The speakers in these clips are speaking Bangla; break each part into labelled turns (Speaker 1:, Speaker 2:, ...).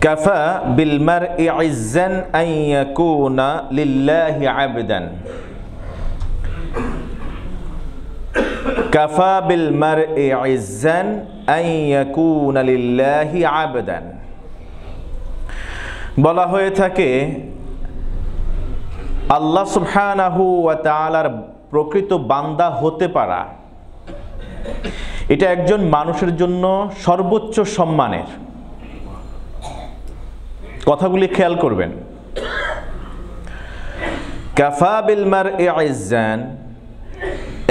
Speaker 1: কাফা বিল মারই ইজ্জান আন ইয়াকুনা লিল্লাহি আবদান। কাফা বিল মারই ইজ্জান আন ইয়াকুনা লিল্লাহি আবদান। বলা হয়ে থাকে আল্লাহ সুবহানাহু ওয়া তাআলার প্রকৃত বান্দা হতে পারা এটা একজন মানুষের জন্য সর্বোচ্চ সম্মানের। কথাগুলি খেয়াল করবেন। কাফা বিল মারই ইজ্জান,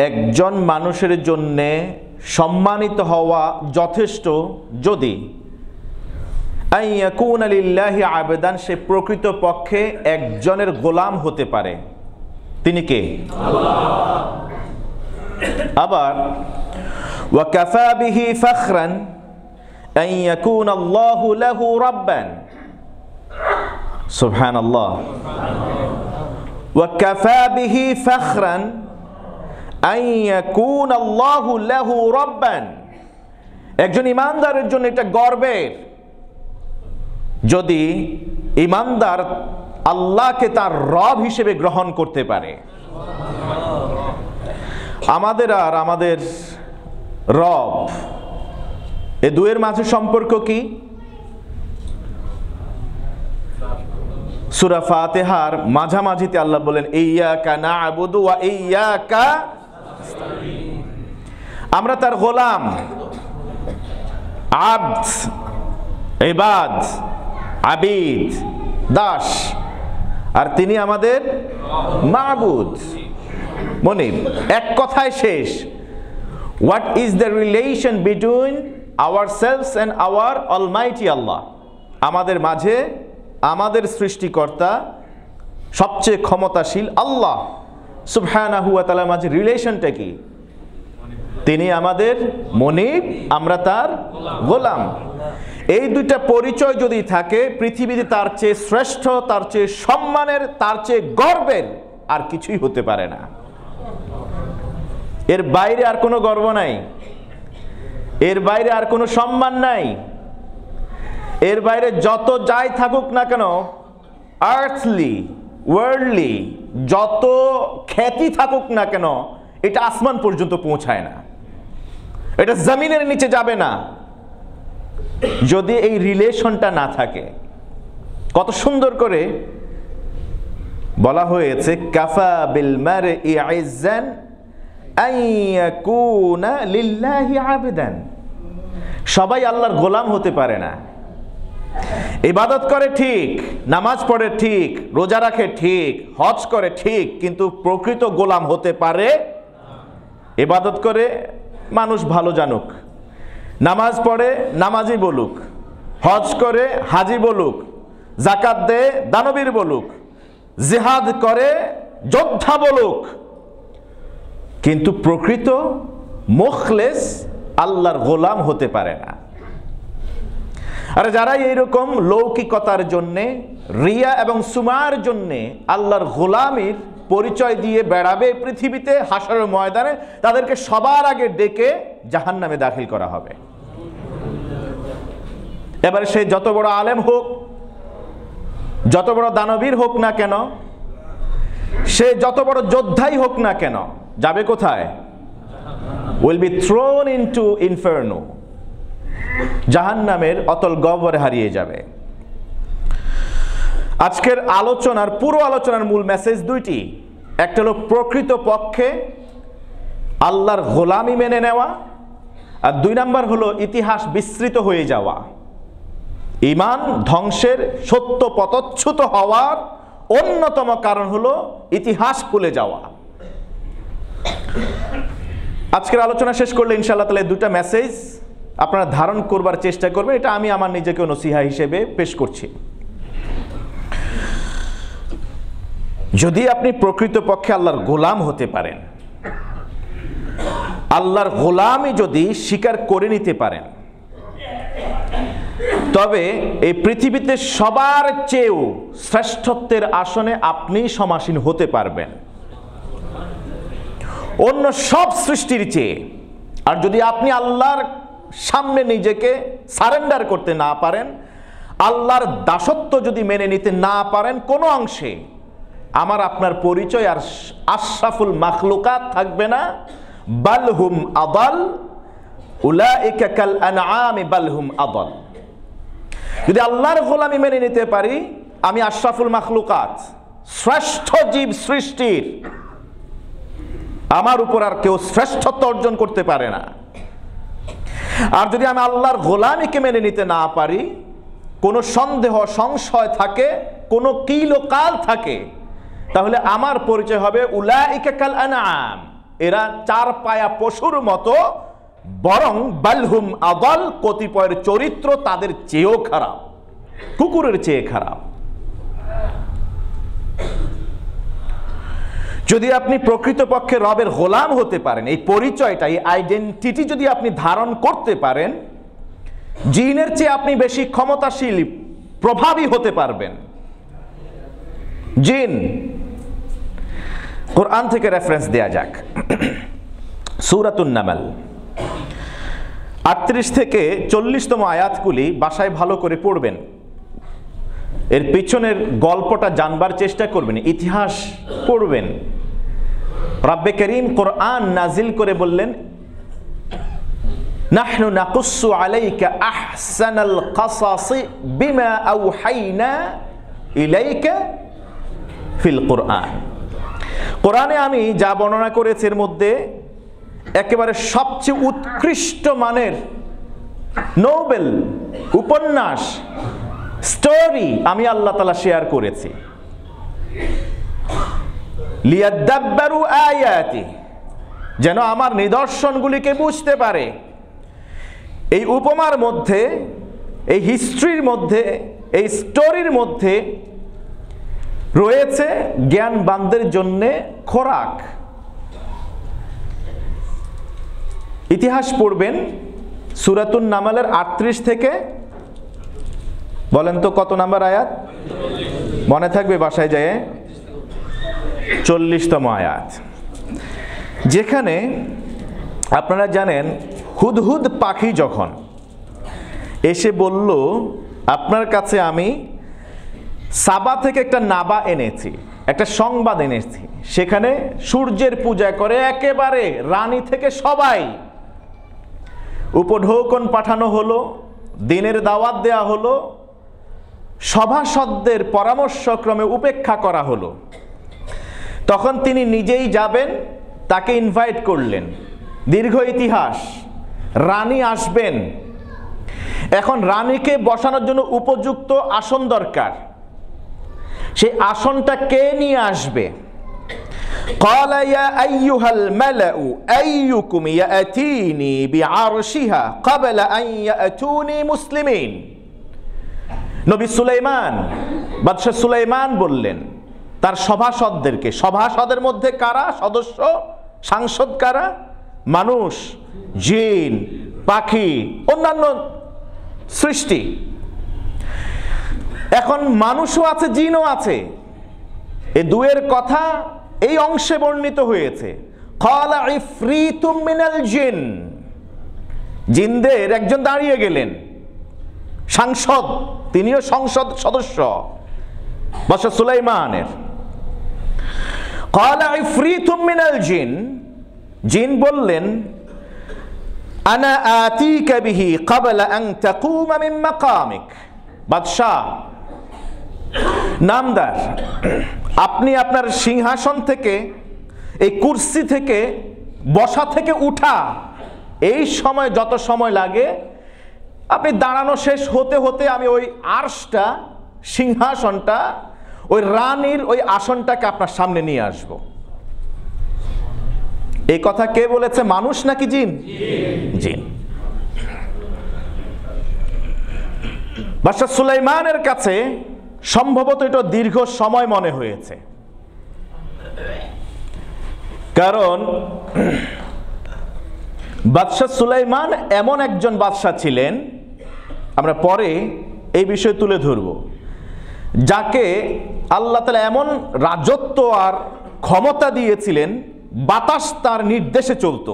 Speaker 1: একজন মানুষের জন্য সম্মানিত হওয়া যথেষ্ট যদি আন ইয়াকুনা লিল্লাহি আবদান, সে প্রকৃত পক্ষে একজনের গোলাম হতে পারে। তিনি কে? আল্লাহ। আবার ওয়া কাফা বিহি ফখরান আন ইয়াকুনা আল্লাহু লাহু রাব্বান। সুবহানাল্লাহ। ওয়া কাফা বিহি ফখরান আন ইয়াকুনা আল্লাহু লাহু রাব্বান। একজন ঈমানদারের জন্য এটা গর্বের যদি ঈমানদার আল্লাহকে তার রব হিসেবে গ্রহণ করতে পারে। আমাদের আর আমাদের রব, এ দুয়ের মাঝে সম্পর্ক কি? সূরা ফাতিহার মাঝামাঝিতে আল্লাহ বলেন ইয়্যাকা না'বুদু ওয়া ইয়্যাকা নাস্তাঈন। আমরা তার গোলাম, আবদ, ইবাদ, আবিদ, দাস, আর তিনি আমাদের মাবুদ, মনিব। এক কথায় শেষ। What is the relation between ourselves and our almighty Allah? আমাদের মাঝে আমাদের সৃষ্টিকর্তা সবচেয়ে ক্ষমতাশীল আল্লাহ সুবহানাহু ওয়া তাআলার মাঝে রিলেশনটা কি? তিনি আমাদের মনিব, আমরা তার গোলাম। এই দুইটা পরিচয় যদি থাকে, পৃথিবীতে তার চেয়ে শ্রেষ্ঠ, তার চেয়ে সম্মানের, তার চেয়ে গর্বের আর কিছুই হতে পারে না। এর বাইরে আর কোনো গর্ব নাই, এর বাইরে আর কোনো সম্মান নাই, এর বাইরে যত যাই থাকুক না কেন, আর্থলি, ওয়ার্ল্ডলি যত খ্যাতি থাকুক না কেন, এটা আসমান পর্যন্ত পৌঁছায় না, এটা জমিনের নিচে যাবে না যদি এই রিলেশনটা না থাকে। কত সুন্দর করে বলা হয়েছে কাফা বিল মারই ইজ্জান আন ইয়াকুনা লিল্লাহি আবদান। সবাই আল্লাহর গোলাম হতে পারে না। ইবাদত করে ঠিক, নামাজ পড়ে ঠিক, রোজা রাখে ঠিক, হজ করে ঠিক, কিন্তু প্রকৃত গোলাম হতে পারে। ইবাদত করে মানুষ ভালো জানুক, নামাজ পড়ে নামাজি বলুক, হজ করে হাজি বলুক, যাকাত দেয় দানবীর বলুক, জিহাদ করে যোদ্ধা বলুক, কিন্তু প্রকৃত মুখলেস আল্লাহর গোলাম হতে পারে না। আর যারা এইরকম লৌকিকতার জন্যে, রিয়া এবং সুমার জন্যে আল্লাহর গোলামির পরিচয় দিয়ে বেড়াবে পৃথিবীতে, হাসরের ময়দানে তাদেরকে সবার আগে ডেকে জাহান্নামে দাখিল করা হবে। এবারে সে যত বড় আলেম হোক, যত বড় দানবীর হোক না কেন, সে যত বড় যোদ্ধাই হোক না কেন, যাবে কোথায়? will be thrown into inferno, জাহান্নামের অতল গহ্বরে হারিয়ে যাবে। আজকের আলোচনার পুরো আলোচনার মূল মেসেজ দুইটি। একটা হলো প্রকৃত পক্ষে আল্লাহর গোলামি মেনে নেওয়া, আর দুই নাম্বার হলো ইতিহাস বিস্মৃত হয়ে যাওয়া। ঈমান ধ্বংসের সত্য পতচ্যুত হওয়ার অন্যতম কারণ হলো ইতিহাস ভুলে যাওয়া। আজকের আলোচনা শেষ করলে ইনশাআল্লাহ তাআলা দুটা মেসেজ আপনারা ধারণ করবার চেষ্টা করবেন। এটা আমি আমার নিজেকে নসিহা হিসেবে পেশ করছি। যদি আপনি প্রকৃতপক্ষে আল্লাহর গোলাম হতে পারেন, আল্লাহর গোলামি যদি স্বীকার করে নিতে পারেন, তবে এই পৃথিবীতে সবার চেয়েও শ্রেষ্ঠত্বের আসনে আপনি সমাসীন হতে পারবেন, অন্য সব সৃষ্টির চেয়ে। আর যদি আপনি আল্লাহর সামনে নিজেকে সারেন্ডার করতে না পারেন, আল্লাহর দাসত্ব যদি মেনে নিতে না পারেন কোনো অংশে, আমার আপনার পরিচয় আর আশরাফুল মাখলুকাত থাকবে না। বালহুম আদাল উলাইকা কাল আনআমি বালহুম আদাল। যদি আল্লাহর গোলামি মেনে নিতে পারি, আমি আশরাফুল মাখলুকাত, শ্রেষ্ঠ জীব সৃষ্টির, আমার উপর আর কেউ শ্রেষ্ঠত্ব অর্জন করতে পারে না। আর যদি আমি আল্লাহর গোলামিকে মেনে নিতে না পারি, কোনো সন্দেহ সংশয় থাকে, কোনো কিলোকাল থাকে, তাহলে আমার পরিচয় হবে উলাইকা কাল আনআম, এরা চার পায়া পশুর মতো, বরং বালহুম আদাল, কতিপয়ের চরিত্র তাদের চেয়েও খারাপ, কুকুরের চেয়ে খারাপ। যদি আপনি প্রকৃতপক্ষে রবের গোলাম হতে পারেন, এই পরিচয়টা, এই আইডেন্টিটি যদি আপনি ধারণ করতে পারেন, জিনের চেয়ে আপনি বেশি ক্ষমতাশীল, প্রভাবী হতে পারবেন। জিন, কোরআন থেকে রেফারেন্স দেয়া যাক। সূরাতুন নামল 38 থেকে 40তম আয়াতগুলি বাসায় ভালো করে পড়বেন, এর পিছনের গল্পটা জানবার চেষ্টা করবেন, ইতিহাস পড়বেন। রব্বে করিম কোরআন নাজিল করে বললেন, নাহনু নাকুসু আলাইকা আহসানাল কাসাসি বিমা আওহাইনা ইলাইকা ফিল কোরআন। কোরআনে আমি যা বর্ণনা করেছি এর মধ্যে একেবারে সবচেয়ে উৎকৃষ্ট মানের নোবেল উপন্যাস, স্টোরি আমি আল্লাহ তাআলা শেয়ার করেছি। লিয়াদাব্বারু আয়াতি, যেন আমার নিদর্শনগুলিকে বুঝতে পারে। এই উপমার মধ্যে, এই হিস্ট্রির মধ্যে, এই স্টোরির মধ্যে রয়েছে জ্ঞানবানদের জন্য খোরাক। ইতিহাস পড়বেন, সূরাতুন নামলের 38 থেকে, বলেন তো কত নাম্বার আয়াত? মনে থাকবে বাসায় যায়? 40তম আয়াত, যেখানে আপনারা জানেন হুদহুদ পাখি যখন এসে বলল, আপনার কাছে আমি সাবা থেকে একটা নাবা এনেছি, একটা সংবাদ এনেছি, সেখানে সূর্যের পূজা করে একেবারে রানী থেকে সবাই, উপঢৌকন পাঠানো হলো, দিনের দাওয়াত দেয়া হলো, সভাসদদের পরামর্শক্রমে উপেক্ষা করা হলো। তখন তিনি নিজেই যাবেন, তাকে ইনভাইট করলেন। দীর্ঘ ইতিহাস, রানী আসবেন। এখন রানীকে বসানোর জন্য উপযুক্ত আসন দরকার, সেই আসনটা কে নিয়ে আসবে? قال يا أيها الملأ أيكم يأتيني بعرشها قبل أن يأتوني مسلمين। নবী সুলাইমান, বাদশাহ সুলাইমান বললেন তার সভাসদদেরকে, সভাসদের মধ্যে কারা সদস্য, সাংসদ কারা? মানুষ, জিন, পাখি, অন্যান্য সৃষ্টি। এখন মানুষও আছে, জিনও আছে। এই দুয়ের কথা এই অংশে বর্ণিত হয়েছে। ক্বালা ইফরিতুম মিনাল জিন, জিনদের একজন দাঁড়িয়ে গেলেন, সাংসদ, তিনিও সংসদ সদস্য বাদশাহ সুলাইমানের। ক্বালা ইফরিতুম মিনাল জিন, জিন বললেন, আনা আতিকা বিহি ক্বাবলা আন তাকুমা মিন মাকামিক। বাদশাহ, নামদার, আপনি আপনার সিংহাসন থেকে, এই কুরসি থেকে, বসা থেকে উঠা, এই সময় যত সময় লাগে, আপনি দাঁড়ানো শেষ হতে হতে আমি ওই আরশটা, সিংহাসনটা, ওই রানীর ওই আসনটাকে আপনার সামনে নিয়ে আসব। এই কথা কে বলেছে, মানুষ নাকি জিন? জিন। বাদশাহ সুলাইমানের কাছে সম্ভবত এটা দীর্ঘ সময় মনে হয়েছে, কারণ বাদশাহ সুলাইমান এমন একজন বাদশাহ ছিলেন, আমরা পরে এই বিষয় তুলে ধরব, যাকে আল্লাহ তাআলা এমন রাজত্ব আর ক্ষমতা দিয়েছিলেন, বাতাস তার নির্দেশে চলতো।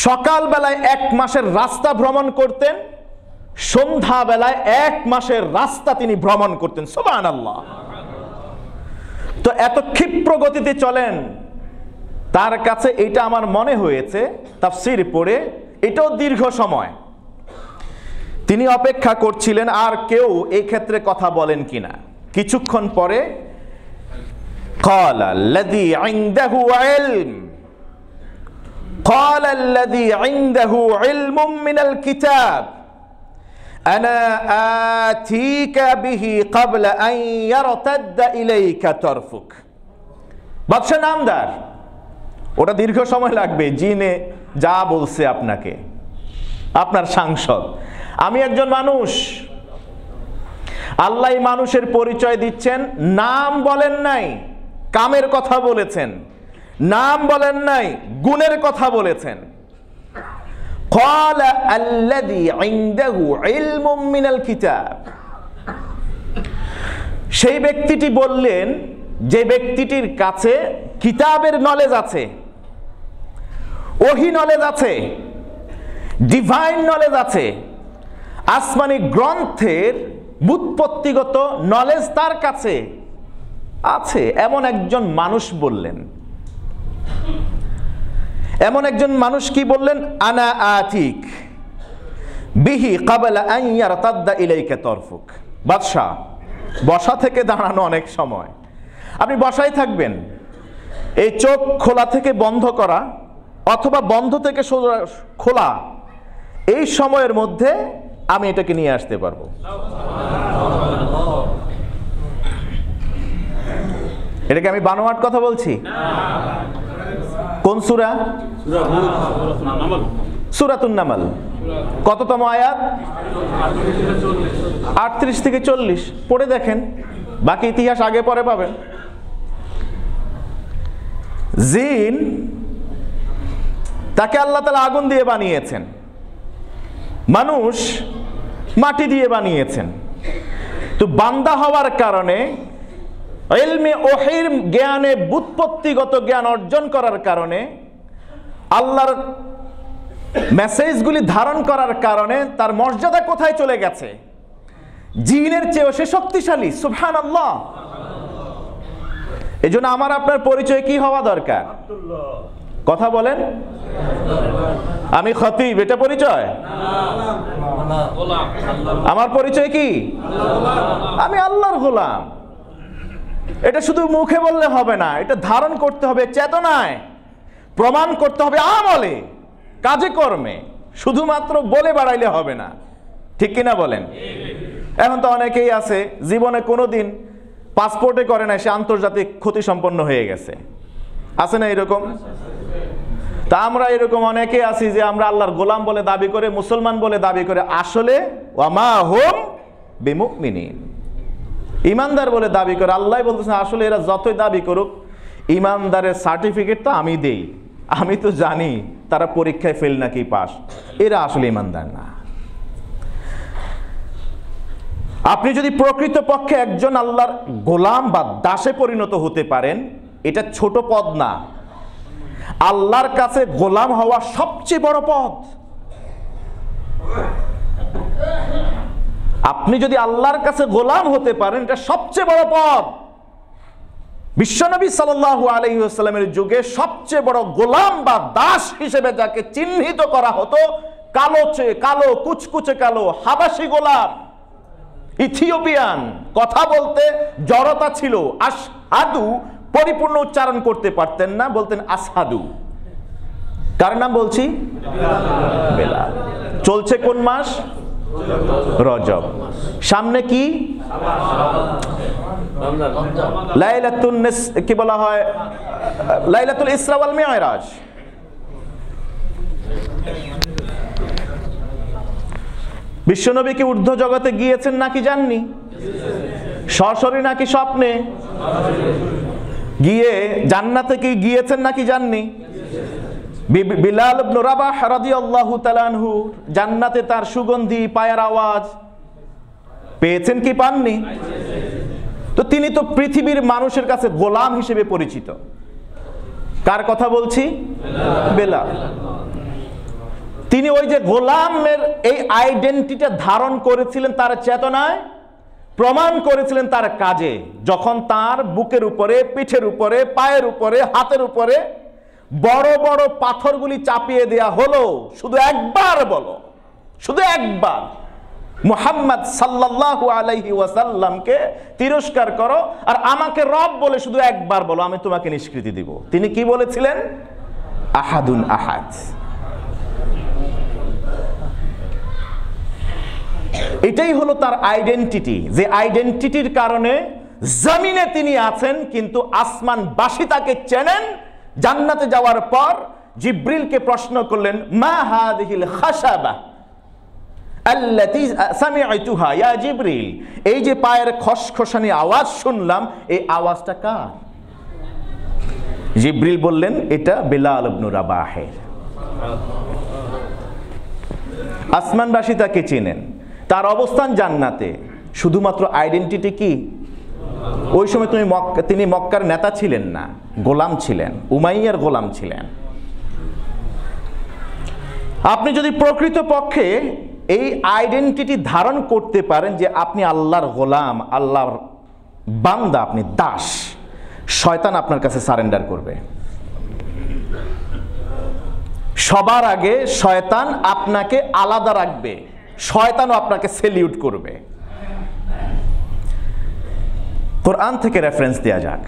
Speaker 1: সকালবেলায় 1 মাসের রাস্তা ভ্রমণ করতেন, সন্ধ্যাবেলায় 1 মাসের রাস্তা তিনি ভ্রমণ করতেন। সুবহানাল্লাহ। তো এত ক্ষিপ্র গতিতে চলেন, তার কাছে এটা আমার মনে হয়েছে তাফসীর পড়ে, এটাও দীর্ঘ সময় তিনি অপেক্ষা করছিলেন আর কেউ এই ক্ষেত্রে কথা বলেন কিনা। কিছুক্ষণ পরে قال الذي عنده علم قال الذي عنده علم من الكتاب أنا آتيك به قبل أن يرتد إليك طرفك। বাদশা নামদার, ওটা দীর্ঘ সময় লাগবে, জিনে যা বলছে আপনাকে, আপনার সাংসদ, আমি একজন মানুষ। আল্লাহ মানুষের পরিচয় দিচ্ছেন, নাম বলেন নাই, কামের কথা বলেছেন, নাম বলেন নাই, গুণের কথা বলেছেন। قال الذي عنده علم من الكتاب, সেই ব্যক্তিটি বললেন যে ব্যক্তিটির কাছে কিতাবের নলেজ আছে, ওহী নলেজ আছে, ডিভাইন নলেজ আছে, আসমানি গ্রন্থের বুৎপত্তিগত নলেজ তার কাছে আছে, এমন একজন মানুষ বললেন। এমন একজন মানুষ কি বললেন? আনা আতিক বিহি ক্বাবলা আন ইয়ারতাদ্দা ইলাইকা তরফুক। বাদশাহ, বসা থেকে দাঁড়ানো অনেক সময়, আপনি বসাই থাকবেন, এই চোখ খোলা থেকে বন্ধ করা অথবা বন্ধ থেকে খোলা, এই সময়ের মধ্যে আমি এটাকে নিয়ে আসতে পারবো। এটাকে আমি বানোয়াট কথা বলছি? কোন সূরা? সূরাতুন নামল। কততম আয়াত? 38 থেকে 40 পড়ে দেখেন, বাকি ইতিহাস আগে পরে পাবেন। জিন, তাকে আল্লাহ তাআলা আগুন দিয়ে বানিয়েছেন, মানুষ মাটি দিয়ে বানিয়েছেন। তো বান্দা হওয়ার কারণে, ইলমে ওহীর জ্ঞানে, বুৎপত্তিগত জ্ঞান অর্জন করার কারণে, আল্লাহর মেসেজগুলি ধারণ করার কারণে তার মর্যাদা কোথায় চলে গেছে? জিনের চেয়েও সে শক্তিশালী। সুবহানাল্লাহ। এজন্য আমার আপনার পরিচয় কি হওয়া দরকার? কথা বলেন। আমি খতিব, এটা পরিচয়? আমার পরিচয় কি? আমি আল্লাহর গোলাম। এটা শুধু মুখে বললে হবে না, এটা ধারণ করতে হবে চেতনায়, প্রমাণ করতে হবে আমলে, কাজে কর্মে। শুধুমাত্র বলে বাড়াইলে হবে না, ঠিক কিনা বলেন? এখন তো অনেকেই আছে জীবনে কোনোদিন পাসপোর্টে করে না, সে আন্তর্জাতিক ক্ষতি সম্পন্ন হয়ে গেছে, আছে না এরকম? তা আমরা এরকম অনেকে আছি যে আমরা আল্লাহর গোলাম বলে দাবি করে, মুসলমান বলে দাবি করে, আসলে ওয়ামা হুম বিমুমিনিন, ইমানদার বলে দাবি করে। আল্লাহ বলতেছেন আসলে এরা যতই দাবি করুক, ইমানদারের সার্টিফিকেট তো আমি দেই, আমি তো জানি তারা পরীক্ষায় ফেল নাকি পাস, এরা আসলে ইমানদার না। আপনি যদি প্রকৃতপক্ষে একজন আল্লাহর গোলাম বা দাসে পরিণত হতে পারেন, এটা ছোট পদ না। আল্লাহর কাছে গোলাম হওয়া সবচেয়ে বড় পদ। আপনি যদি আল্লাহর কাছে গোলাম হতে পারেন, এটা সবচেয়ে বড় পদ। বিশ্বনবী সাল্লাল্লাহু আলাইহি ওয়াসাল্লামের যুগে সবচেয়ে বড় গোলাম বা দাস হিসেবে যাকে চিহ্নিত করা হতো, কালো কুচকুচে কালো হাবাসি গোলাম, ইথিওপিয়ান, কথা বলতে জড়তা ছিল, আশহাদু পরিপূর্ণ উচ্চারণ করতে পারতেন না, বলতেন আসহাদু। কার নাম বলছি? বেলাল। চলছে কোন মাস? রজব। সামনে কি? কি বলা হয়? লাইলাতুল ইসরা ওয়াল মিরাজ। বিশ্বনবী কি ঊর্ধ্ব জগতে গিয়েছেন নাকি যাননি? সরাসরি নাকি স্বপ্নে? গিয়ে জান্নাতে কি গিয়েছেন নাকি যাননি? বিলাল ইবনে রাবাহ রাদিয়াল্লাহু তাআলা আনহু জান্নাতে তার সুগন্ধি পায়ের আওয়াজ পেয়েছেন কি পাননি? তো তিনি তো পৃথিবীর মানুষের কাছে গোলাম হিসেবে পরিচিত। কার কথা বলছি? বেলাল। তিনি ওই যে গোলামের এই আইডেন্টিটি ধারণ করেছিলেন তার চেতনায়, প্রমাণ করেছিলেন তার কাজে, যখন তার বুকের উপরে, পিঠের উপরে, পায়ের উপরে, হাতের উপরে বড় বড় পাথরগুলি চাপিয়ে দেয়া হলো। শুধু একবার বলো, শুধু একবার মুহাম্মদ সাল্লাল্লাহু আলাইহি ওয়াসাল্লামকে তিরস্কার করো, আর আমাকে রব বলে শুধু একবার বলো, আমি তোমাকে নিষ্কৃতি দিব। তিনি কি বলেছিলেন? আহাদুন আহাদ। এটাই হলো তার আইডেন্টিটি, যে আইডেন্টিটির কারণে জমিনে তিনি আছেন, কিন্তু আসমানবাসী তাকে চেনেন। জান্নাতে যাওয়ার পর জিব্রিলকে প্রশ্ন করলেন, মা হাযিহিল খাশাবা আল্লাতী সামি'তুহা ইয়া জিব্রিল, এই যে পায়ের খসখসানি আওয়াজ শুনলাম, এই আওয়াজটা কার? জিব্রিল বললেন, এটা বিলাল ইবনে রাবাহের। আসমানবাসী তাকে চেনেন, তার অবস্থান জান্নাতে। শুধুমাত্র আইডেন্টিটি কি? ওই সময় তিনি মক্কার নেতা ছিলেন না, গোলাম ছিলেন, উমাইয়ার গোলাম ছিলেন। আপনি যদি প্রকৃতপক্ষে এই আইডেন্টিটি ধারণ করতে পারেন যে আপনি আল্লাহর গোলাম, আল্লাহর বান্দা, আপনি দাস, শয়তান আপনার কাছে সারেন্ডার করবে। সবার আগে শয়তান আপনাকে আলাদা রাখবে, শয়তানও আপনাকে সেলিউট করবে। কোরআন থেকে রেফারেন্স দেয়া যাক।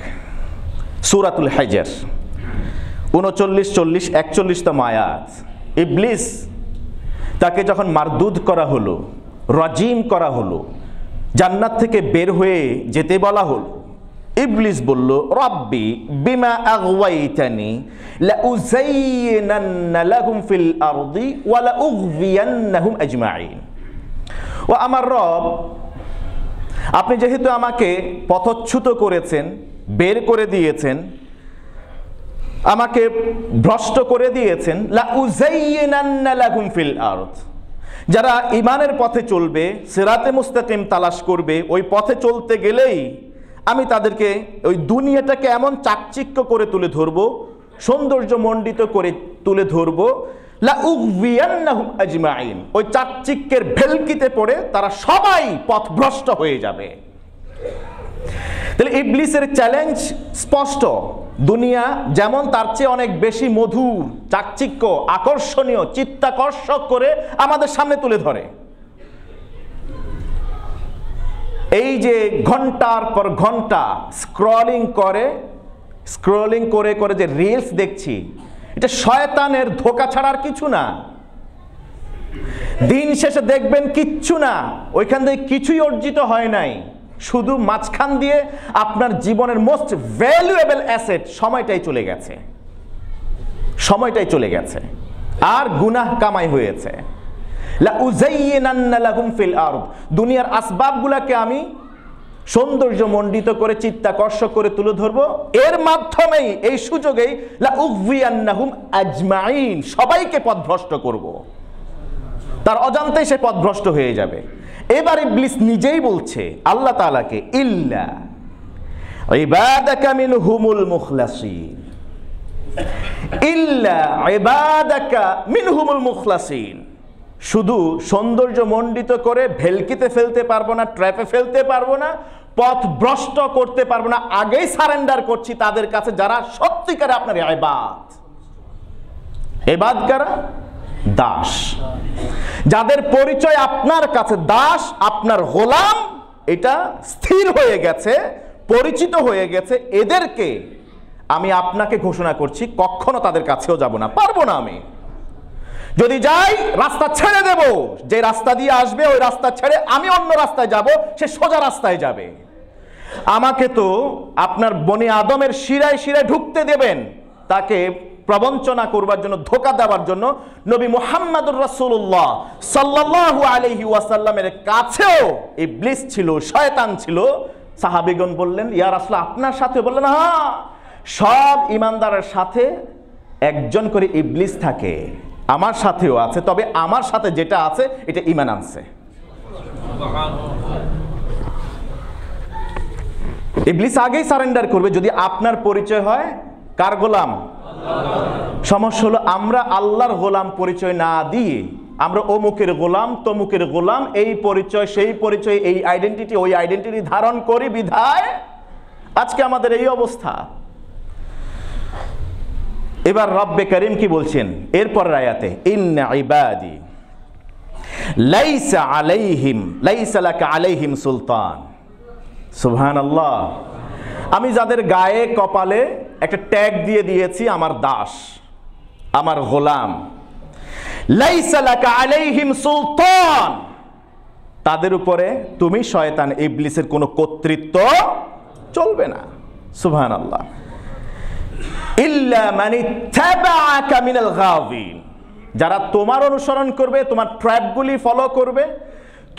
Speaker 1: সূরাতুল হিজর 39, 40, 41তম আয়াত। ইবলিস তাকে যখন মারদুদ করা হলো, রাজিম করা হলো, জান্নাত থেকে বের হয়ে যেতে বলা হলো, ইবলিস বলল, রব্বি বিমা আগওয়াইতানি লাউযায়্যিনান্না লাহুম ফিল আরদি ওয়া লাউগবিয়ান্নাহুম আজমাইন। ও আমার রব, আপনি যেহেতু আমাকে পথচ্যুত করেছেন, বের করে দিয়েছেন, আমাকে ভ্রষ্ট করে দিয়েছেন, লাউযায়্যিনান্না লাহুম ফিল আরদ, যারা ঈমানের পথে চলবে, সিরাতে মুস্তাকিম তালাশ করবে, ওই পথে চলতে গেলেই আমি তাদেরকে ওই দুনিয়াটাকে এমন চাকচিক্য করে তুলে ধরবো, সৌন্দর্য মণ্ডিত করে তুলে ধরবো, লাউগবিয়ান্নাহুম আজমাইন, ওই চাকচিক্যের ভেলকিতে পড়ে তারা সবাই পথভ্রষ্ট হয়ে যাবে। তাহলে ইবলিসের চ্যালেঞ্জ স্পষ্ট। দুনিয়া যেমন তার চেয়ে অনেক বেশি মধুর, চাকচিক্য, আকর্ষণীয়, চিত্তাকর্ষক করে আমাদের সামনে তুলে ধরে। এই যে ঘন্টার পর ঘন্টা স্ক্রলিং করে করে যে রিলস দেখছি, এটা শয়তানের ধোঁকা ছাড়ার কিছু না। দিন শেষে দেখবেন কিচ্ছু না, ওইখান থেকে কিছুই অর্জিত হয় নাই, শুধু মাঝখান দিয়ে আপনার জীবনের মোস্ট ভ্যালুয়েবল অ্যাসেট সময়টাই চলে গেছে, সময়টাই চলে গেছে, আর গুনাহ কামাই হয়েছে। লাউযায়্যিনান্না লাহুম ফিল আরদ, দুনিয়ার আসবাবগুলোকে আমি সৌন্দর্য মণ্ডিত করে চিত্তাকর্ষক করে তুলে ধরবো, এর মাধ্যমেই, এই সুযোগেই লাউগবিয়ান্নাহুম আজমাইন, সবাইকে পথভ্রষ্ট করব। তার অজান্তেই সে পথভ্রষ্ট হয়ে যাবে। এবার ইবলিস নিজেই বলছে আল্লাহ তাআলাকে, ইল্লা ইবাদাকা মিনহুমুল মুখলাসিন, ইল্লা ইবাদাকা মিনহুমুল মুখলাসিন, শুধু সৌন্দর্য মণ্ডিত করে ভেলকিতে ফেলতে পারবো না, ট্র্যাপে ফেলতে পারবো না, পথভ্রষ্ট করতে পারবো না, আগেই সারেন্ডার করছি তাদের কাছে যারা সত্যিকারে আপনার ইবাদ। ইবাদ কারা? দাস, যাদের পরিচয় আপনার কাছে দাস, আপনার গোলাম, এটা স্থির হয়ে গেছে, পরিচিত হয়ে গেছে, এদেরকে আমি আপনাকে ঘোষণা করছি কখনো তাদের কাছেও যাব না, পারবো না। আমি যদি যাই রাস্তা ছেড়ে দেব, যে রাস্তা দিয়ে আসবে ওই রাস্তা ছেড়ে আমি অন্য রাস্তায় যাব, সে সোজা রাস্তায় যাবে। আমাকে তো আপনার বনি আদমের শিরায় শিরায় ঢুকতে দেবেন, তাকে প্রবঞ্চনা করবার জন্য, ধোঁকা দেওয়ার জন্য নবী মুহাম্মদুর রাসূলুল্লাহ সাল্লাল্লাহু আলাইহি ওয়াসাল্লামের কাছেও ইবলিস ছিল, শয়তান ছিল। সাহাবীগণ বললেন, ইয়া রাসূলুল্লাহ আপনার সাথে? বললেন, হ্যাঁ, সব ঈমানদারের সাথে একজন করে ইবলিস থাকে, আমার সাথেও আছে, তবে আমার সাথে যেটা আছে এটা ঈমান আনছে। ইবলিস আগেই সারেন্ডার করবে যদি আপনার পরিচয় হয় কার গোলাম? সমস্যা হলো আমরা আল্লাহর গোলাম পরিচয় না দিয়ে আমরা অমুকের গোলাম তমুকের গোলাম, এই পরিচয় সেই পরিচয়, এই আইডেন্টিটি ওই আইডেন্টিটি ধারণ করি বিধায় আজকে আমাদের এই অবস্থা। এবার রব্বে করিম কি বলছেন এরপরের আয়াতে, ইন্না ইবাদি লাইসা আলাইহিম লাইসা লাকা আলাইহিম সুলতান। সুবহানাল্লাহ। আমি যাদের গায়ে কপালে একটা ট্যাগ দিয়ে দিয়েছি আমার দাস, আমার গোলাম, লাইসা লাকা আলাইহিম সুলতান, তাদের উপরে তুমি শয়তান ইবলিসের কোনো কর্তৃত্ব চলবে না। সুবহানাল্লাহ। ইল্লা মান ইত্তাবাআকা মিনাল গাওয়িন, যারা তোমার অনুসরণ করবে, তোমার ট্র্যাপগুলি ফলো করবে,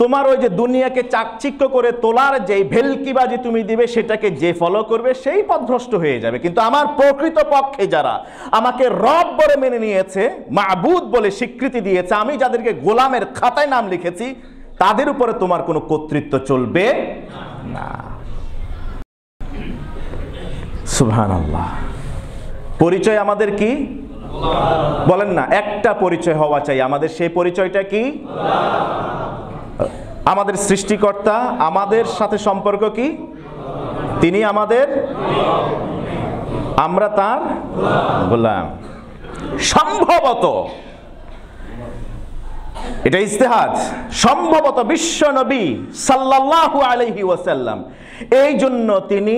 Speaker 1: তোমার ওই যে দুনিয়াকে চাকচিক্য করে তোলার যেই ভেলকিবাজি তুমি দিবে সেটাকে যে ফলো করবে সেই পথভ্রষ্ট হয়ে যাবে। কিন্তু আমার প্রকৃত পক্ষে যারা আমাকে রব বলে মেনে নিয়েছে, মাবুদ বলে স্বীকৃতি দিয়েছে, আমি যাদেরকে গোলামের খাতায় নাম লিখেছি, তাদের উপরে তোমার কোনো কর্তৃত্ব চলবে না। সুবহানাল্লাহ। পরিচয় আমাদের কি বলেন না? একটা পরিচয় হওয়া চাই আমাদের। সেই পরিচয়টা কি? আমাদের সৃষ্টিকর্তা, আমাদের সাথে সম্পর্ক কি? তিনি আমাদের, আমরা তার গোলাম। সম্ভবত, এটা ইজতিহাদ, সম্ভবত বিশ্ব নবী সাল্লাল্লাহু আলাইহি ওয়াসাল্লাম এই জন্য তিনি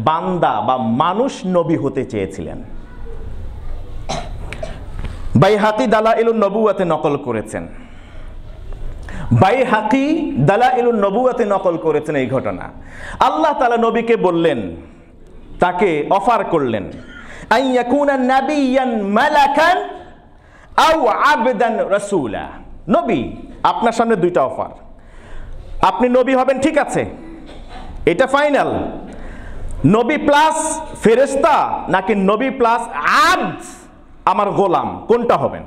Speaker 1: বান্দা বা মানুষ নবী হতে চেয়েছিলেন। বাইহাকি দালাইলুন নবুওয়াতে নকল করেছেন, বাইহাকি দালাইলুন নবুওয়াতে নকল করেছেন এই ঘটনা। আল্লাহ তাআলা নবীকে বললেন, তাকে অফার করলেন, আইয়াকুনা নাবিয়ান মালাকান আও আবদান রাসূলা। নবী, আপনার সামনে দুইটা অফার। আপনি নবী হবেন, ঠিক আছে, এটা ফাইনাল। নবী প্লাস ফেরেশতা নাকি নবী প্লাস আবদ, আমার গোলাম, কোনটা হবেন?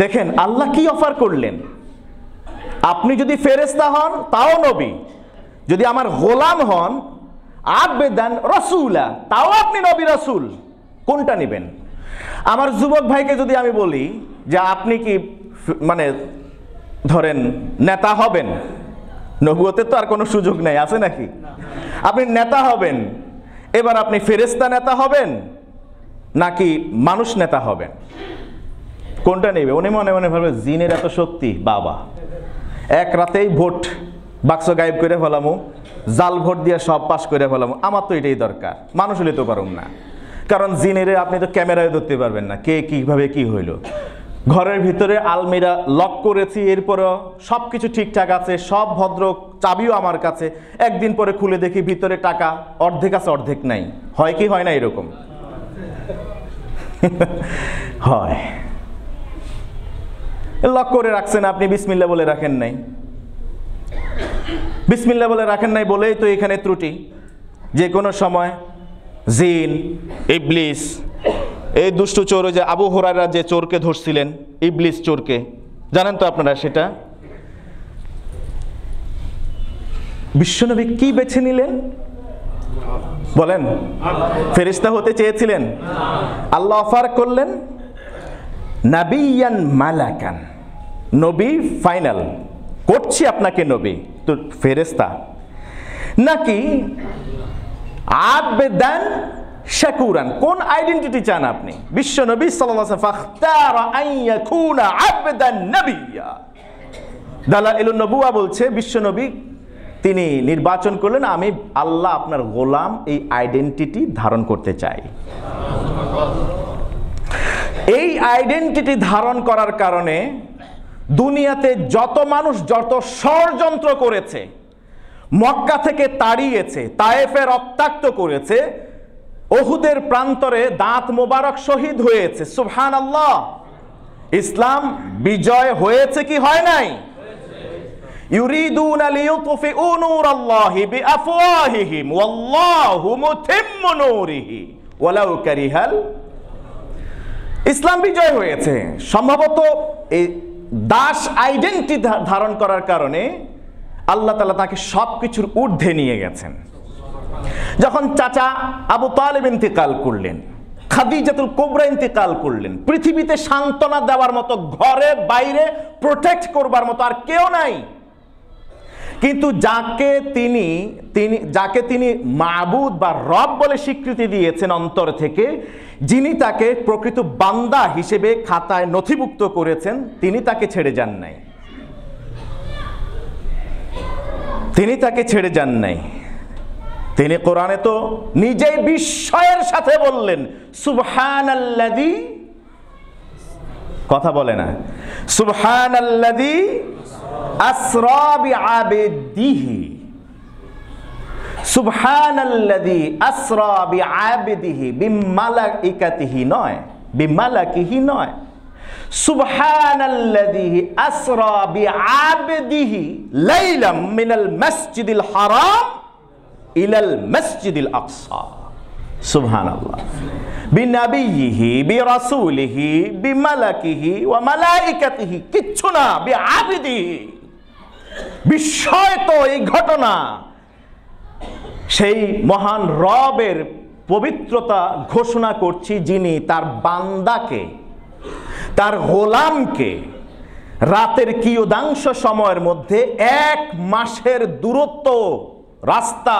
Speaker 1: দেখেন আল্লাহ কি অফার করলেন। আপনি যদি ফেরেশতা হন তাও নবী, যদি আমার গোলাম হন আবেদান রাসূলা তাও আপনি নবী রাসূল, কোনটা নেবেন? আমার যুবক ভাইকে যদি আমি বলি যে আপনি কি মানে ধরেন নেতা হবেন, নবুয়তের তো আর কোনো সুযোগ নেই, আছে নাকি? আপনি নেতা হবেন, এবার আপনি ফেরেশতা নেতা হবেন নাকি মানুষ নেতা হবেন, কোনটা নেবে? উনি মনে মনে ভাবে জিনের এত শক্তি, বাবা এক রাতেই ভোট বাক্স গায়েব করে ফেলামু, জাল ভোট দিয়ে সব পাস করে ফেলামু, আমার তো এটাই দরকার। মানুষ হলে তো পারুম না, কারণ জিনেরে আপনি তো ক্যামেরায় ধরতে পারবেন না কে কিভাবে কি হইল। ঘরের ভিতরে আলমিরা লক করেছি, এরপরও সব কিছু ঠিকঠাক আছে, সব ভদ্র, চাবিও আমার কাছে। একদিন পরে খুলে দেখি ভিতরে টাকা অর্ধেক আছে অর্ধেক নাই। হয় কি হয় না এরকম? হয়। লক করে রাখছেন আপনি, বিসমিল্লাহ বলে রাখেন নাই, বিসমিল্লাহ বলে রাখেন নাই বলেই তো এখানে ত্রুটি। যে কোনো সময় জিন, ইবলিস, এই দুষ্ট চোর, যে আবু হুরায়রা যে চোরকে ধরছিলেন, ইবলিস চোরকে, জানেন তো আপনারা সেটা। বিশ্বনবী কি বেছে নিলেন বলেন? ফেরেশতা হতে চেয়েছিলেন, আল্লাহ অফার করলেন নাবিয়ান মালাকান, নবী ফাইনাল করছি আপনাকে নবী, তো ফেরেশতা নাকি আবদান শাকুরান, কোন আইডেন্টিটি চান আপনি? বিশ্ব নবী সাল্লাল্লাহু আলাইহি ওয়াসাল্লাম ফাখতারা আন ইয়াকুনা আবদান নাবিয়্যা। দালাইলুন নবুওয়া বলছে বিশ্ব নবী তিনি নির্বাচন করলেন আমি আল্লাহ আপনার গোলাম, এই আইডেন্টিটি ধারণ করতে চাই। এই আইডেন্টিটি ধারণ করার কারণে দুনিয়াতে যত মানুষ যত ষড়যন্ত্র করেছে, মক্কা থেকে তাড়িয়েছে, তায়েফে রক্তাক্ত করেছে, উহুদের প্রান্তরে দাঁত মোবারক শহীদ হয়েছে, সুবহানাল্লাহ, ইসলাম বিজয় হয়েছে কি হয় নাই? ইউরিদুনা লিইউতফিউ নূরাল্লাহি বিআফওয়াহিহিম ওয়াল্লাহু মুতিম্মু নূরিহি ওয়ালাউ কারিহাল। ইসলাম বিজয় হয়েছে। সম্ভবত এই দাস আইডেন্টিটি ধারণ করার কারণে আল্লাহ তাআলা তাকে সবকিছুর ঊর্ধ্বে নিয়ে গেছেন। যখন চাচা আবু তালেব ইন্তেকাল করলেন, খাদিজাতুল কুবরা ইন্তেকাল করলেন, পৃথিবীতে সান্ত্বনা দেওয়ার মতো, ঘরে বাইরে প্রোটেক্ট করবার মতো আর কেউ নাই। কিন্তু যাকে তিনি মাবুদ বা রব বলে স্বীকৃতি দিয়েছেন অন্তর থেকে, যিনি তাকে প্রকৃত বান্দা হিসেবে খাতায় নথিভুক্ত করেছেন, তিনি তাকে ছেড়ে যান নাই। তিনি কোরআনে তো নিজেই বিস্ময়ের সাথে বললেন সুবহানাল্লাযী, কথা বলে না, সুবহানাল্লাযী আসরা বিআবদিহি, সুবহানাল্লাযী আসরা বিআবদিহি বিমালাইকাতিহি নয়, বিমালাকিহি নয়, সুবহানাল্লাযী আসরা বিআবদিহি লাইলাম মিনাল মাসজিদিল হারাম ইলাল মাসজিদিল আকসা। সুবহানাল্লাহ। বিনাবিয়িহি বিরাসূলিহি বিমালাকিহি ওয়া মালাইকাতিহি, কিচ্ছু না, বিআবদিহি। বিস্ময় তো এই ঘটনা, সেই মহান রবের পবিত্রতা ঘোষণা করছি, যিনি তার বান্দাকে, তার গোলামকে রাতের কিয়দাংশ সময়ের মধ্যে 1 মাসের দূরত্ব রাস্তা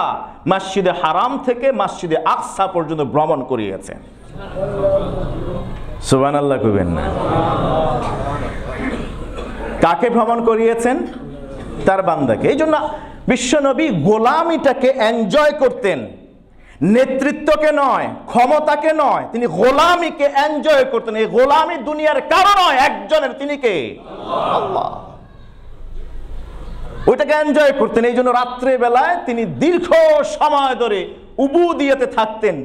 Speaker 1: মসজিদে হারাম থেকে মসজিদে আকসা পর্যন্ত ভ্রমণ করিয়েছেন। সুবহানাল্লাহ কইবেন না? কাকে ভ্রমণ করিয়েছেন? তার বান্দাকে। এই জন্য বিশ্বনবী গোলামিটাকে এনজয় করতেন, নেতৃত্বকে নয়, ক্ষমতাকে নয়, তিনি গোলামিকে এনজয় করতেন। এই গোলামি দুনিয়ার কারো নয়, একজনের, তিনি কে? আল্লাহ। ওইটাকে এনজয় করতেন। এই জন্য রাত্রে বেলায় তিনি দীর্ঘ সময় ধরে উবুদিয়াতে থাকতেন,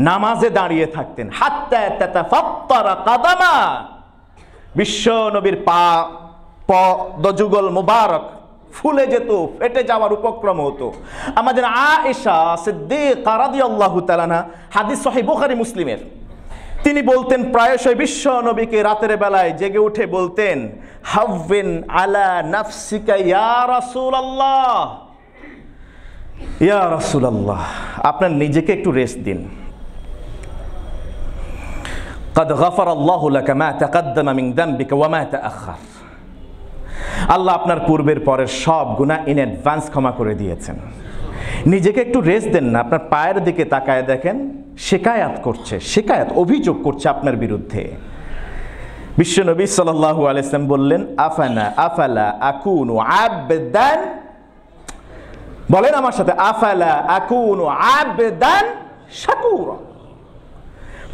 Speaker 1: নামাজে দাঁড়িয়ে থাকতেন। হাত্তা তাতাফাত্তারা কাদামা, বিশ্ব নবীর পদযুগল মুবারক ফুলে যেত, ফেটে যাওয়ার উপক্রম হতো। আমাদের আয়েশা সিদ্দিকা রাদিয়াল্লাহু তাআলা আনহা, হাদিস সহিহ বুখারী মুসলিমের, তিনি বলতেন প্রায়শই বিশ্ব নবীকে রাতের বেলায় জেগে উঠে বলতেন, হাওয়িন আলা নাফসিকা ইয়া রাসূলুল্লাহ, ইয়া রাসূলুল্লাহ, আপনার নিজেকে একটু রেস্ট দিন। قد غفر الله لك ما تقدم من ذنبك وما تأخر, আল্লাহ আপনার পূর্বের পরের সব গুনাহ ইন অ্যাডভান্স ক্ষমা করে দিয়েছেন। নিজেকে একটু রেস্ট দেন না। আপনার পায়ের দিকে তাকায় দেখেন, শিকায়াত অভিযোগ করছে আপনার বিরুদ্ধে। বিশ্বনবী সাল্লাল্লাহু আলাইহি ওয়াসাল্লাম বললেন, আফালা আকুনু আবদান, বলেন আমার সাথে, আফালা আকুনু আবদান শাকুরা।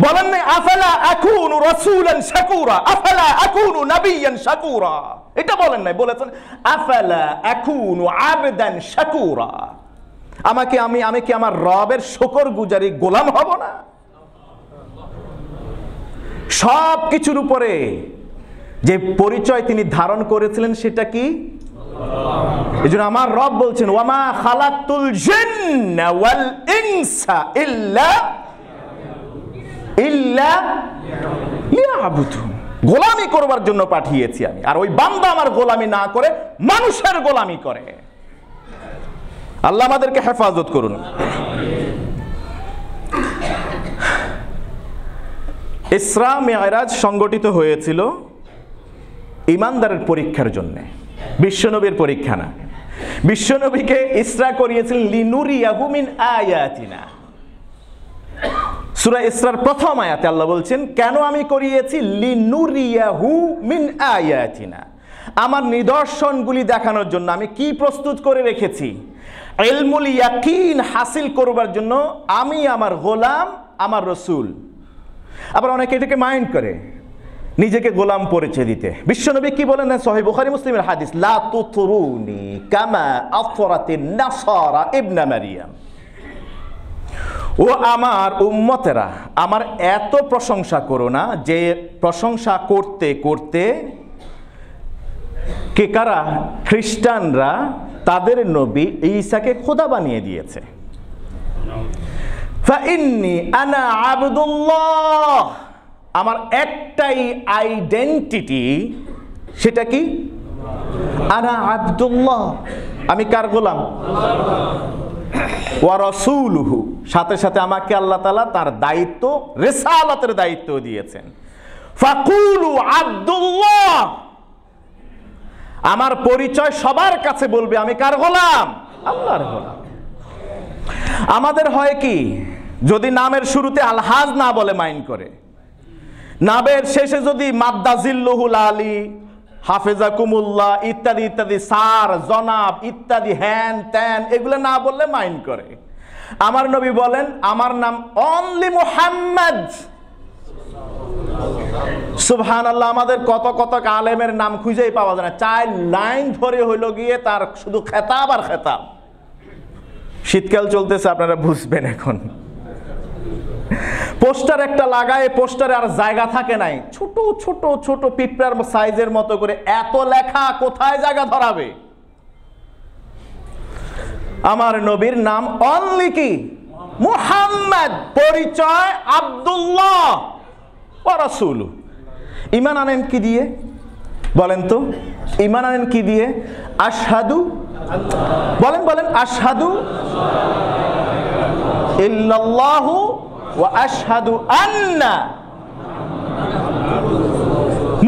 Speaker 1: বলেন না আফালা আকুনু রাসূলান শাকুরা, আফালা আকুনু নাবিয়ান শাকুরা, এটা বলেন নাই, বলেছেন আফালা আকুনু আবদান শাকুরা, আমি কি আমার রবের শুকরগুজারি গোলাম হব না? সব কিছুর উপরে যে পরিচয় তিনি ধারণ করেছিলেন সেটা কি? এজন্য আমার রব বলছেন, ওয়ামা খালাকতুল জিন্না ওয়াল ইনসা ইল্লা লিয়াবুদুন, গোলামি করবার জন্য পাঠিয়েছি আমি। আর ওই বান্দা আমার গোলামি না করে মানুষের গোলামি করে। আল্লাহ আমাদেরকে হেফাজত করুন। ইসরা মিরাজ সংগঠিত হয়েছিল ঈমানদারের পরীক্ষার জন্য, বিশ্বনবীর পরীক্ষা না। বিশ্বনবীকে ইসরা করিয়েছিলেন লিনুরিয়াহু মিন আয়াতিনা। সূরা ইসরার প্রথম আয়াতে আল্লাহ বলছেন, কেন আমি করিয়েছি? লিনুরিয়াহু মিন আয়াতিনা, আমার নিদর্শনগুলি দেখানোর জন্য। আমি কি প্রস্তুত করে রেখেছি? ইলমুল ইয়াকিন হাসিল করবার জন্য আমি আমার গোলাম, আমার রসুল। আবার অনেকে এটাকে মাইন্ড করে নিজেকে গোলাম পরিচয় দিতে। বিশ্বনবী কি বলেন সহিহ বুখারী মুসলিমের হাদিস, লা তুতরুনি কামা আফরাতিন নাসারা ইবনা মারিয়াম, ও আমার উম্মতেরা, আমার এত প্রশংসা করো না যে প্রশংসা করতে করতে কে কারা? খ্রিস্টানরা তাদের নবী ঈসাকে খোদা বানিয়ে দিয়েছে। ফাইন্নী আনা আবদুল্লাহ, আমার একটাই আইডেন্টিটি, সেটা কি? আনা আবদুল্লাহ, আমি কার গোলাম? ওয়া রাসূলুহু, সাথে সাথে আমাকে আল্লাহ তাআলা তার দায়িত্ব, রিসালাতের দায়িত্ব দিয়েছেন। ফাকুলু আব্দুল্লাহ, আমার পরিচয় সবার কাছে বলবে আমি কার গোলাম? আল্লাহর গোলাম। আমাদের হয় কি, যদি নামের শুরুতে আলহাজ না বলে মাইন্ড করে, নামের শেষে যদি মাদ্দা জিল্লুহুল আলী, হাফেজাকুমুল্লাহ ইত্যাদি ইত্যাদি, স্যার, জনাব ইত্যাদি, হ্যান ত্যান এগুলো না বললে মাইন্ড করে। আমার নবী বলেন আমার নাম অনলি মুহাম্মদ। সুবহানাল্লাহ। আমাদের কত কত আলেমের নাম খুঁজেই পাওয়া যায় না, 4 লাইন ধরে হইল গিয়ে তার শুধু খেতাব আর খেতাব। শীতকাল চলতেছে, আপনারা বুঝবেন। এখন পোস্টার একটা লাগায়, পোস্টারে আর জায়গা থাকে নাই, ছোট ছোট ছোট পিঁপড়ার সাইজের মতো করে, এত লেখা কোথায় জায়গা ধরাবে? আমার নবীর নাম অনলি কি? মুহাম্মদ। পরিচয় আব্দুল্লাহ ওয়া রাসূলুহু। ঈমান আনেন কি দিয়ে বলেন তো? ঈমান আনেন কি দিয়ে? আশহাদু, বলেন বলেন, আশহাদু ইল্লাল্লাহু ওয়া আশহাদু আন্না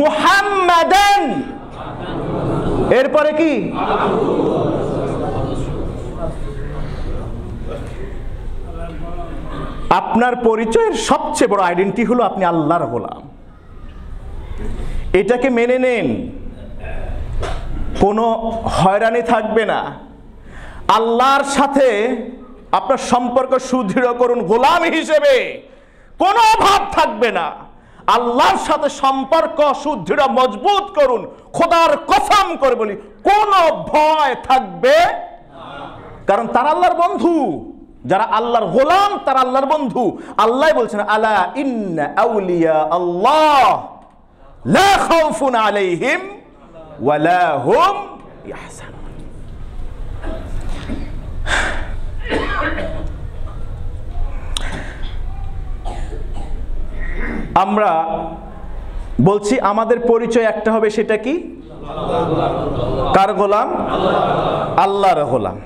Speaker 1: মুহাম্মাদান। এরপরে কি? আপনার পরিচয়ের সবচেয়ে বড় আইডেন্টিটি হলো আপনি আল্লাহর গোলাম। এটাকে মেনে নেন, কোনো হয়রানি থাকবে না। আল্লাহর সাথে আপনার সম্পর্ক সুদৃঢ় করুন, গোলাম হিসেবে কোনো অভাব থাকবে না। আল্লাহর সাথে সম্পর্ক সুদৃঢ় মজবুত করুন, খোদার কসম করে বলি কোনো ভয় থাকবে না, কারণ তারা আল্লাহর বন্ধু। যারা আল্লাহর গোলাম তারা আল্লাহর বন্ধু। আল্লাহ বলছেন আলা ইন্না আউলিয়া আল্লাহ লা খাউফুন আলাইহিম ওয়া লা হুম ইয়াহজানুন। আমরা বলছি আমাদের পরিচয় একটা হবে, সেটা কি? কার গোলাম? আল্লাহর গোলাম।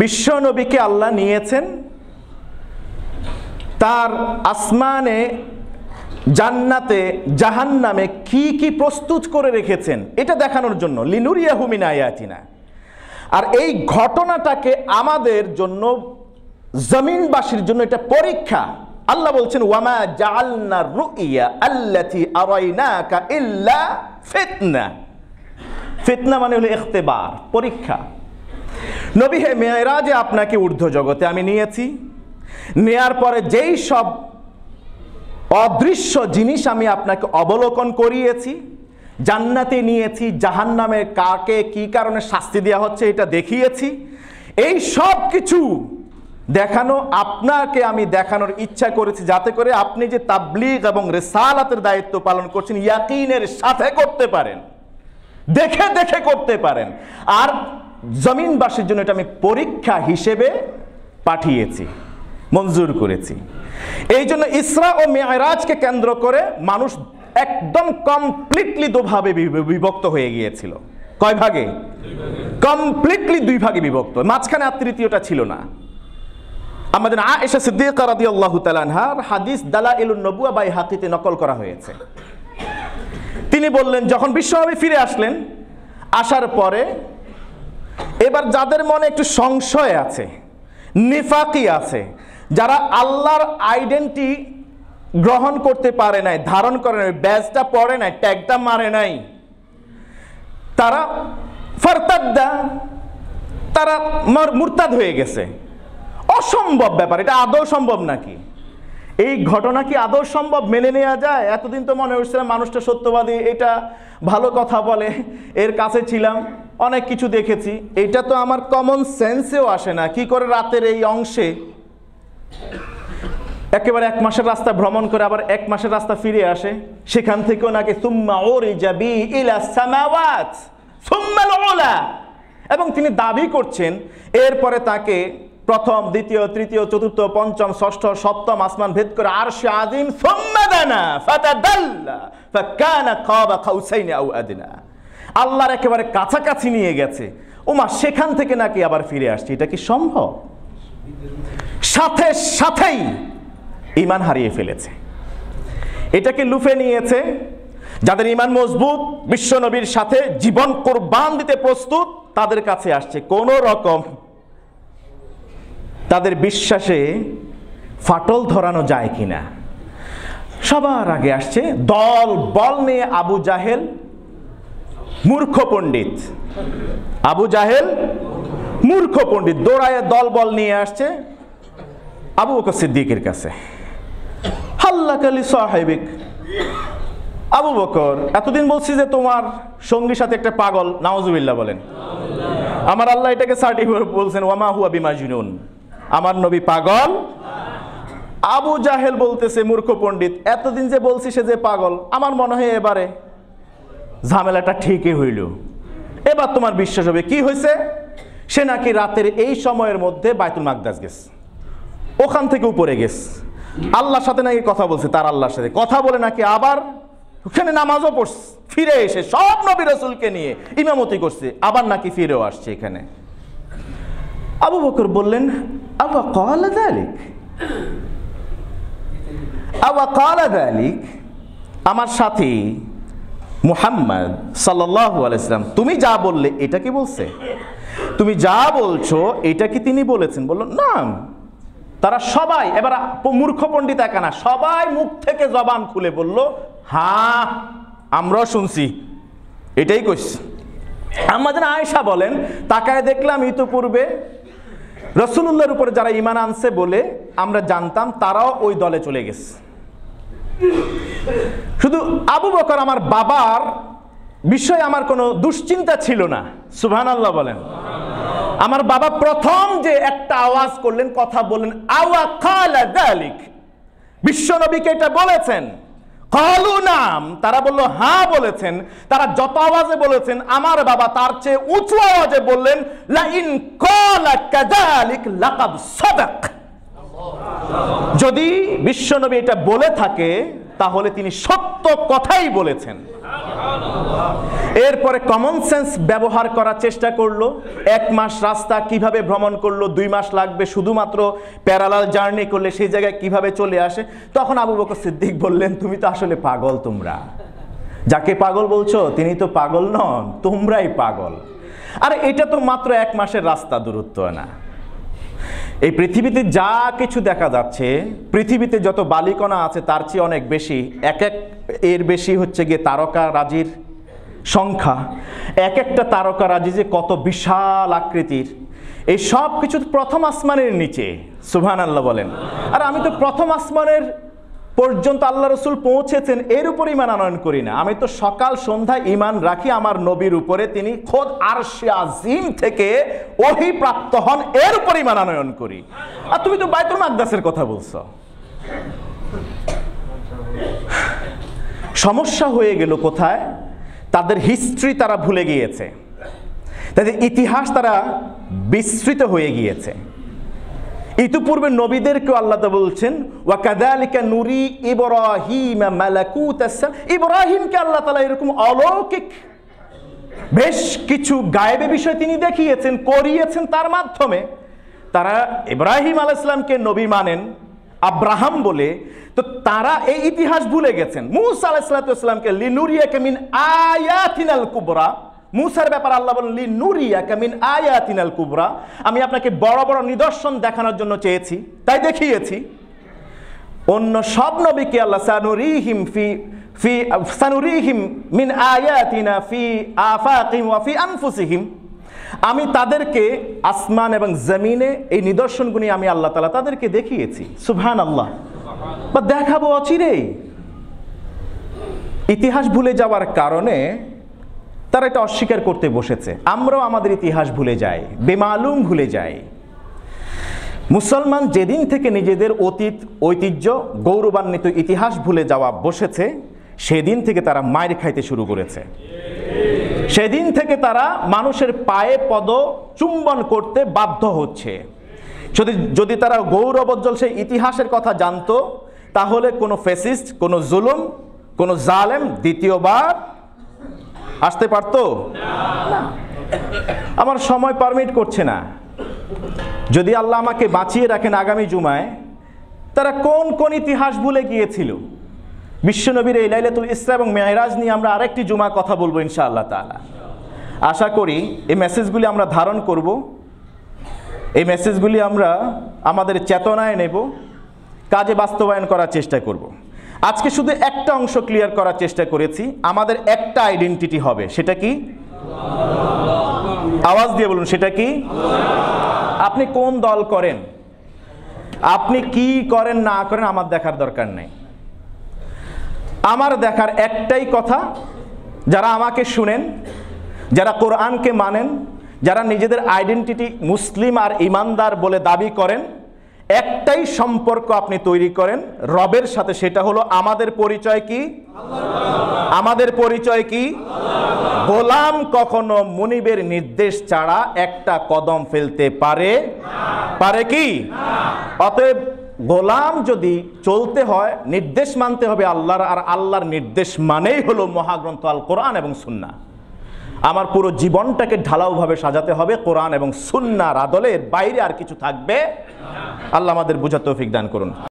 Speaker 1: বিশ্ব নবীকে আল্লাহ নিয়েছেন, তার আসমানে, জান্নাতে, জাহান্নামে কি কি প্রস্তুত করে রেখেছেন এটা দেখানোর জন্য, লিনুরিয়াহু মিন আয়াতিনা। আর এই ঘটনাটাকে আমাদের জন্য, জমিনবাসীর জন্য এটা পরীক্ষা। আল্লাহ বলছেন ওয়ামা জাআলনা রুইয়া আল্লাতী আরাইনাকা ইল্লা ফিতনা। ফিতনা মানে হলো ইখতিবার, পরীক্ষা। নবী হে, মেরাজে আপনাকে ঊর্ধ্ব জগতে আমি নিয়েছি, নেয়ার পরে যেই সব অদৃশ্য জিনিস আমি আপনাকে অবলোকন করিয়েছি, জান্নাতে নিয়েছি, জাহান্নামে কাকে কি কারণে শাস্তি দেওয়া হচ্ছে এটা দেখিয়েছি। এই সব কিছু দেখানো আপনাকে আমি দেখানোর ইচ্ছা করেছি, যাতে করে আপনি যে তাবলীগ এবং রিসালাতের দায়িত্ব পালন করছেন ইয়াকিনের সাথে করতে পারেন, দেখে দেখে করতে পারেন। আর জমিনবাসীর জন্য এটা আমি পরীক্ষা হিসেবে পাঠিয়েছি, মঞ্জুর করেছি। এই জন্য ইসরা ও মেরাজকে কেন্দ্র করে মানুষ একদম কমপ্লিটলি দুভাবে বিভক্ত হয়ে গিয়েছিল। কয় ভাগে? কমপ্লিটলি 2 ভাগে বিভক্ত, মাঝখানে আর তৃতীয়টা ছিল না। আমাদের আয়েশা সিদ্দিকা রাদিয়াল্লাহু তাআলা আনহার হাদিস দালাইলুন নবুওয়া বাইহাকিতে নকল করা হয়েছে। তিনি বললেন, যখন বিশ্বনবী ফিরে আসলেন, আসার পরে এবার যাদের মনে একটু সংশয় আছে, নিফাকি আছে, যারা আল্লাহর আইডেন্টি গ্রহণ করতে পারে নাই, ধারণ করে নাই, ব্যাজটা পরে নাই, ট্যাগটা মারে নাই, তারা ফারতাদ্দা, তারা মুরতাদ হয়ে গেছে। অসম্ভব ব্যাপার, এটা আদৌ সম্ভব নাকি? এই ঘটনা কি আদৌ সম্ভব? মেনে নেওয়া যায়? এতদিন তো মনে হচ্ছিল মানুষটা সত্যবাদী, এটা ভালো কথা বলে, এর কাছে ছিলাম, অনেক কিছু দেখেছি, এটা তো আমার কমন সেন্সেও আসে না। কি করে রাতের এই অংশে একেবারে 1 মাসের রাস্তা ভ্রমণ করে আবার 1 মাসের রাস্তা ফিরে আসে, সেখান থেকেও নাকি সুম্মা উরিজা বি ইলা সামাওয়াত সুম্মা আল-উলা, এবং তিনি দাবি করছেন এরপরে তাকে প্রথম, দ্বিতীয়, তৃতীয়, চতুর্থ, পঞ্চম, ষষ্ঠ, সপ্তম আসমান ভেদ করে আরশে আযীম সুম্মা দানা ফাতাদাল্লা ফাকানা কাবা কাউসাইনি আও আদনা। আল্লাহর একেবারে কাছাকাছি নিয়ে গেছে, ওমা সেখান থেকে নাকি আবার ফিরে আসছে, এটা কি সম্ভব? সাথে সাথেই ঈমান হারিয়ে ফেলেছে। এটাকে লুফে নিয়েছে যাদের ঈমান মজবুত, বিশ্বনবীর সাথে জীবন কোরবান দিতে প্রস্তুত, তাদের কাছে আসছে। কোন রকম তাদের বিশ্বাসে ফাটল ধরানো যায় কিনা, সবার আগে আসছে দল বল নিয়ে আবু জাহেল, মূর্খ পণ্ডিত। আবু জাহেল মূর্খ পণ্ডিত দৌড়ায় দল বল নিয়ে আসছে আবু বকর সিদ্দিকের কাছে। হাল্লাকালি সাহেবিক, আবু বকর এতদিন বলছি যে তোমার সঙ্গীর সাথে একটা পাগল, নাউজুবিল্লাহ বলেন। আমার আল্লাহ এটাকে সার্টিফিকেট বলছেন, ওয়ামা হুয়া বিমাজনুন, আমার নবী পাগল। আবু জাহেল বলতেছে মূর্খ পণ্ডিত, এতদিন যে বলছি সে যে পাগল, আমার মনে হয় এবারে ঝামেলাটা ঠিকই হইল, এবার তোমার বিশ্বাস হবে। কি হয়েছে? সে নাকি রাতের এই সময়ের মধ্যে বাইতুল মাকদাস গেছে, ওখান থেকে উপরে গেছে, আল্লাহর সাথে নাকি কথা বলছে, তার আল্লাহর সাথে কথা বলে নাকি আবার ওখানে নামাজও পড়ছে, ফিরে এসে সব নবী রাসূলকে নিয়ে ইমামতি করছে, আবার নাকি ফিরেও আসছে এখানে। আবু বকর বললেন, আবা ক্বালা যালিক, আবা ক্বালা যালিক, আমার সাথী মুহাম্মদ সাল্লাল্লাহু আলাইহি সাল্লাম তুমি যা বললে এটা কি বলছে? তুমি যা বলছো এটা কি তিনি বলেছেন? বলল না। তারা সবাই, এবার মূর্খ পণ্ডিত একা না, সবাই মুখ থেকে জবান খুলে বলল, হ্যাঁ আমরাও শুনছি, এটাই কইছি। আমাদের আয়েশা বলেন, তাকায় দেখলাম ইতিপূর্বে রাসূলুল্লাহর উপরে যারা ঈমান আনছে বলে আমরা জানতাম তারাও ওই দলে চলে গেছে। শুধু আবু বকর আমার বাবার বিষয়ে আমার কোনো দুশ্চিন্তা ছিল না, সুবহানাল্লাহ বলেন। আমার বাবা প্রথম যে একটা আওয়াজ করলেন, কথা বললেন, আওয়া ক্বালা যালিক, বিশ্বনবীকে এটা বলেছেন? ক্বালু নাম, তারা বলল হ্যাঁ বলেছেন। তারা যত আওয়াজে বলেছেন, আমার বাবা তার চেয়ে উঁচু আওয়াজে বললেন, লা ইন ক্বালা কাযালিক লাকাদ সাদাক, যদি বিশ্বনবী এটা বলে থাকে তাহলে তিনি সত্য কথাই বলেছেন। এরপরে কমন সেন্স ব্যবহার করার চেষ্টা করলো। 1 মাস রাস্তা কিভাবে ভ্রমণ করলো, 2 মাস লাগবে শুধুমাত্র প্যারালাল জার্নি করলে সেই জায়গায় কিভাবে চলে আসে। তখন আবু বকর সিদ্দিক বললেন, তুমি তো আসলে পাগল, তোমরা যাকে পাগল বলছো তিনি তো পাগল নন, তোমরাই পাগল। আরে এটা তো মাত্র 1 মাসের রাস্তা দূরত্ব না। এই পৃথিবীতে যা কিছু দেখা যাচ্ছে, পৃথিবীতে যত বালিকণা আছে তার চেয়ে অনেক বেশি, এর বেশি হচ্ছে গিয়ে তারকা রাজির সংখ্যা। এক একটা তারকা রাজি যে কত বিশাল আকৃতির, এই সব কিছু প্রথম আসমানের নিচে, সুবহানাল্লাহ বলেন। আর আমি তো প্রথম আসমানের পর্যন্ত আল্লাহ রসুল পৌঁছেছেন এর উপর ঈমান আনয়ন করি না, আমি তো সকাল সন্ধ্যায় ঈমান রাখি আমার নবীর উপরে, তিনি খোদ আরশে আজিম থেকে ওহী প্রাপ্ত হন, এর উপর ঈমান আনয়ন করি। আর তুমি তো বাইতুল মাকদাসের কথা বলছো। সমস্যা হয়ে গেল কোথায়? তাদের হিস্ট্রি তারা ভুলে গিয়েছে, তাদের ইতিহাস তারা বিস্মৃত হয়ে গিয়েছে। ইতিপূর্বে নবীদেরকেও আল্লাহ তাআলা বলছেন, ওয়া কাযালিকা নুরি ইব্রাহিম মালাকুতাস সাম, ইব্রাহিমকে আল্লাহ তাআলা এরকম অলৌকিক বেশ কিছু গায়েবী বিষয় তিনি দেখিয়েছেন, করিয়েছেন তার মাধ্যমে। তারা ইব্রাহিম আলাইহিস সালামকে নবী মানেন আব্রাহাম বলে, তো তারা এই ইতিহাস ভুলে গেছেন। মূসা আলাইহিস সালামকে লিনুরিয়াকা মিন আয়াতিনাল কুবরা, মূসার ব্যাপারে আল্লাহ বলেন লিনুরিয়াকা মিন আয়াতিনাল কুবরা, আমি আপনাকে বড় বড় নিদর্শন দেখানোর জন্য চেয়েছি, তাই দেখিয়েছি। অন্য সব নবীকে আল্লাহ সানুরিহিম মিন আয়াতিনা ফি আফাকিহিম ওয়া ফি আনফুসিহিম, আমি তাদেরকে আসমান এবং জমিনে এই নিদর্শনগুলি আমি আল্লাহ তাআলা তাদেরকে দেখিয়েছি, সুবহানাল্লাহ। বা দেখাবো অচিরেই। ইতিহাস ভুলে যাওয়ার কারণে তারা এটা অস্বীকার করতে বসেছে। আমরাও আমাদের ইতিহাস ভুলে যাই, বেমালুম ভুলে যাই। মুসলমান যেদিন থেকে নিজেদের অতীত ঐতিহ্য গৌরবান্বিত ইতিহাস ভুলে যাওয়া বসেছে, সেদিন থেকে তারা মাইর খাইতে শুরু করেছে। সেদিন থেকে তারা মানুষের পায়ে পদ চুম্বন করতে বাধ্য হচ্ছে। যদি তারা গৌরবোজ্জ্বল সেই ইতিহাসের কথা জানতো, তাহলে কোনো ফ্যাসিস্ট, কোনো জুলুম, কোনো জালেম দ্বিতীয়বার আসতে পারতো না। আমার সময় পারমিট করছে না। যদি আল্লাহ আমাকে বাঁচিয়ে রাখেন আগামী জুমায়, তারা কোন কোন ইতিহাস ভুলে গিয়েছিল। বিশ্বনবীর এই লাইলাতুল ইসরা এবং মেরাজ নিয়ে আমরা আরেকটি জুমা কথা বলবো ইনশাআল্লাহ তাআলা। আশা করি এই মেসেজগুলি আমরা ধারণ করব, এই মেসেজগুলি আমরা আমাদের চেতনায় নেব, কাজে বাস্তবায়ন করার চেষ্টা করব। আজকে শুধু একটা অংশ ক্লিয়ার করার চেষ্টা করেছি। আমাদের একটা আইডেন্টিটি হবে, সেটা কি? আওয়াজ দিয়ে বলুন, সেটা কি? আপনি কোন দল করেন, আপনি কি করেন না করেন আমার দেখার দরকার নেই। আমার দেখার একটাই কথা, যারা আমাকে শুনেন, যারা কোরআনকে মানেন, যারা নিজেদের আইডেন্টিটি মুসলিম আর ইমানদার বলে দাবি করেন, একটাই সম্পর্ক আপনি তৈরি করেন রবের সাথে, সেটা হলো আমাদের পরিচয় কি? আমাদের পরিচয় কি? গোলাম কখনো মুনিবের নির্দেশ ছাড়া একটা কদম ফেলতে পারে কি? অতএব গোলাম যদি চলতে হয়, নির্দেশ মানতে হবে আল্লাহর, আর আল্লাহর নির্দেশ মানেই হলো মহাগ্রন্থ আল কোরআন এবং সুন্নাহ। আমার পুরো জীবনটাকে ঢালাওভাবে সাজাতে হবে কোরআন এবং সুন্নাহর আদলে, এর বাইরে আর কিছু থাকবে। আল্লাহ আমাদের বুঝার তৌফিক দান করুন।